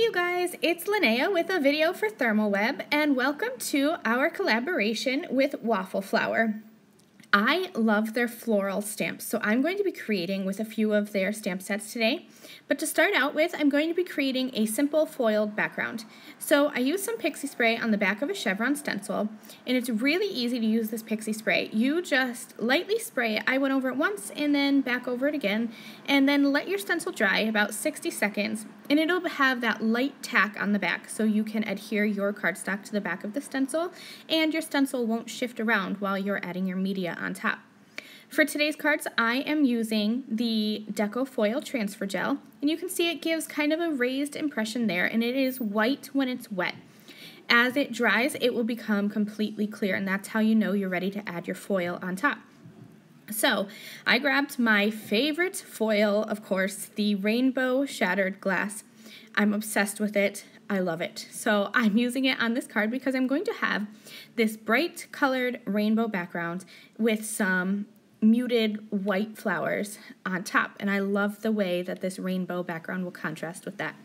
you guys, it's Lynnea with a video for ThermOWeb, and welcome to our collaboration with Waffle Flower. I love their floral stamps, so I'm going to be creating with a few of their stamp sets today. But to start out with, I'm going to be creating a simple foiled background. So I used some pixie spray on the back of a chevron stencil, and it's really easy to use this pixie spray. You just lightly spray it. I went over it once and then back over it again, and then let your stencil dry about 60 seconds, and it'll have that light tack on the back so you can adhere your cardstock to the back of the stencil, and your stencil won't shift around while you're adding your media on top. For today's cards, I am using the Deco Foil transfer gel, and you can see it gives kind of a raised impression there, and it is white when it's wet. As it dries, it will become completely clear, and that's how you know you're ready to add your foil on top. So I grabbed my favorite foil, of course, the rainbow shattered glass. I'm obsessed with it. I love it. So I'm using it on this card because I'm going to have this bright colored rainbow background with some muted white flowers on top, and I love the way that this rainbow background will contrast with that.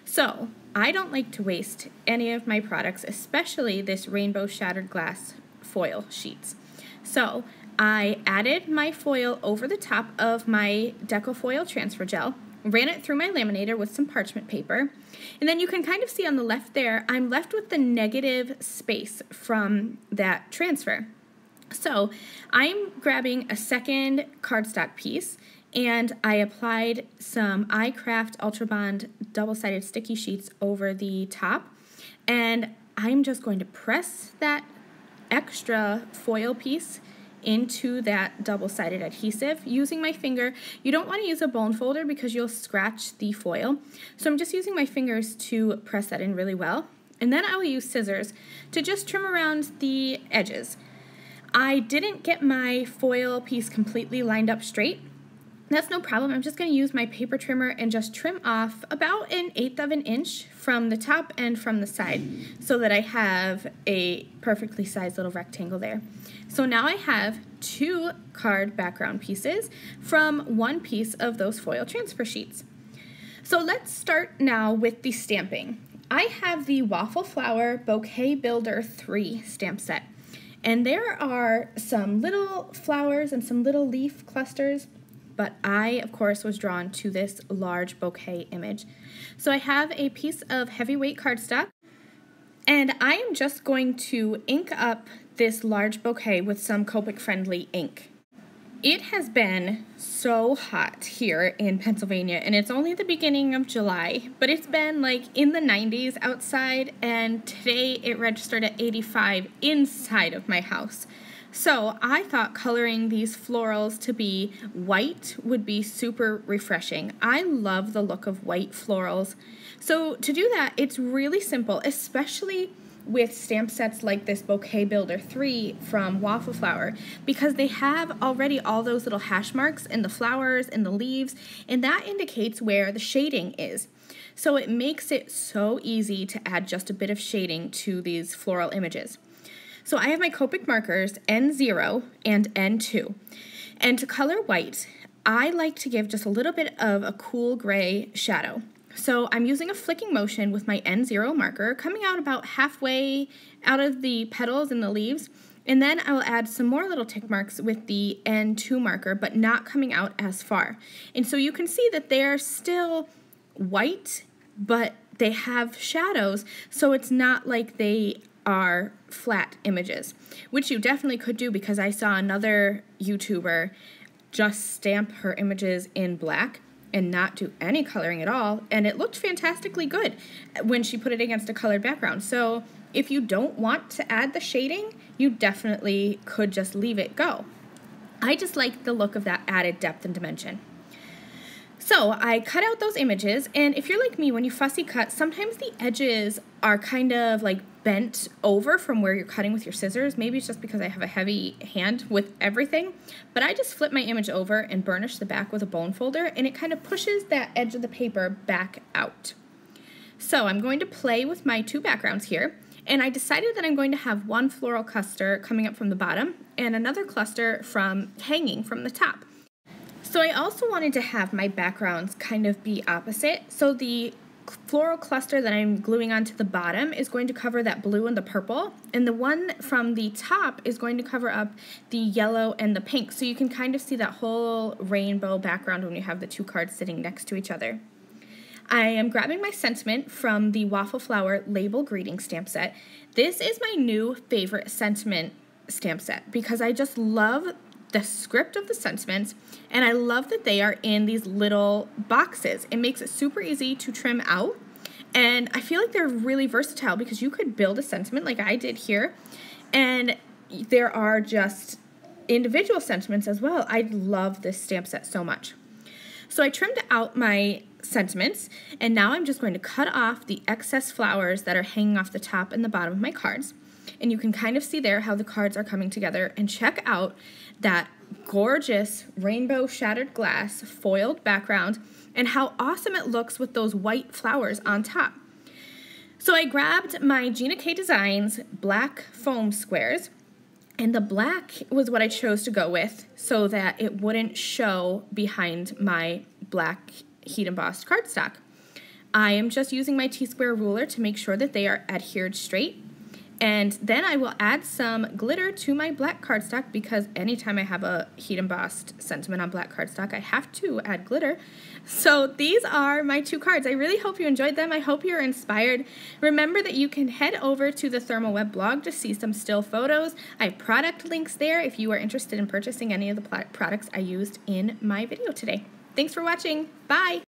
So I don't like to waste any of my products, especially this rainbow shattered glass foil sheets. So I added my foil over the top of my Deco Foil transfer gel, ran it through my laminator with some parchment paper, and then you can kind of see on the left there, I'm left with the negative space from that transfer. So I'm grabbing a second cardstock piece, and I applied some iCraft Ultra Bond double-sided sticky sheets over the top, and I'm just going to press that extra foil piece into that double-sided adhesive using my finger. You don't want to use a bone folder because you'll scratch the foil, so I'm just using my fingers to press that in really well, and then I will use scissors to just trim around the edges. I didn't get my foil piece completely lined up straight. That's no problem. I'm just going to use my paper trimmer and just trim off about 1/8 of an inch from the top and from the side so that I have a perfectly sized little rectangle there. So now I have 2 card background pieces from one piece of those foil transfer sheets. So let's start now with the stamping. I have the Waffle Flower Bouquet Builder 3 stamp set. And there are some little flowers and some little leaf clusters, but I, of course, was drawn to this large bouquet image. So I have a piece of heavyweight cardstock, and I am just going to ink up this large bouquet with some Copic-friendly ink. It has been so hot here in Pennsylvania, and it's only the beginning of July, but it's been like in the 90s outside, and today it registered at 85 inside of my house. So I thought coloring these florals to be white would be super refreshing. I love the look of white florals. So to do that, it's really simple, especially with stamp sets like this Bouquet Builder 3 from Waffle Flower, because they have already all those little hash marks in the flowers and the leaves, and that indicates where the shading is. So it makes it so easy to add just a bit of shading to these floral images. So I have my Copic markers N0 and N2, and to color white, I like to give just a little bit of a cool gray shadow. So I'm using a flicking motion with my N0 marker, coming out about halfway out of the petals and the leaves, and then I will add some more little tick marks with the N2 marker, but not coming out as far. And so you can see that they're still white, but they have shadows, so it's not like they are flat images, which you definitely could do because I saw another YouTuber just stamp her images in black and not do any coloring at all, and it looked fantastically good when she put it against a colored background. So if you don't want to add the shading, you definitely could just leave it go. I just like the look of that added depth and dimension. So I cut out those images, and if you're like me, when you fussy cut, sometimes the edges are kind of like bent over from where you're cutting with your scissors. Maybe it's just because I have a heavy hand with everything, but I just flip my image over and burnish the back with a bone folder, and it kind of pushes that edge of the paper back out. So I'm going to play with my 2 backgrounds here, and I decided that I'm going to have one floral cluster coming up from the bottom and another cluster from hanging from the top. So I also wanted to have my backgrounds kind of be opposite, so the floral cluster that I'm gluing onto the bottom is going to cover that blue and the purple, and the one from the top is going to cover up the yellow and the pink, so you can kind of see that whole rainbow background when you have the two cards sitting next to each other. I am grabbing my sentiment from the Waffle Flower label greeting stamp set. This is my new favorite sentiment stamp set because I just love the script of the sentiments, and I love that they are in these little boxes. It makes it super easy to trim out, and I feel like they're really versatile because you could build a sentiment like I did here, and there are just individual sentiments as well. I love this stamp set so much. So I trimmed out my sentiments, and now I'm just going to cut off the excess flowers that are hanging off the top and the bottom of my cards. And you can kind of see there how the cards are coming together, and check out that gorgeous rainbow shattered glass foiled background and how awesome it looks with those white flowers on top. So I grabbed my Gina K Designs black foam squares, and the black was what I chose to go with so that it wouldn't show behind my black heat embossed cardstock. I am just using my T-square ruler to make sure that they are adhered straight. And then I will add some glitter to my black cardstock because anytime I have a heat embossed sentiment on black cardstock, I have to add glitter. So these are my two cards. I really hope you enjoyed them. I hope you're inspired. Remember that you can head over to the ThermOWeb blog to see some still photos. I have product links there if you are interested in purchasing any of the products I used in my video today. Thanks for watching. Bye.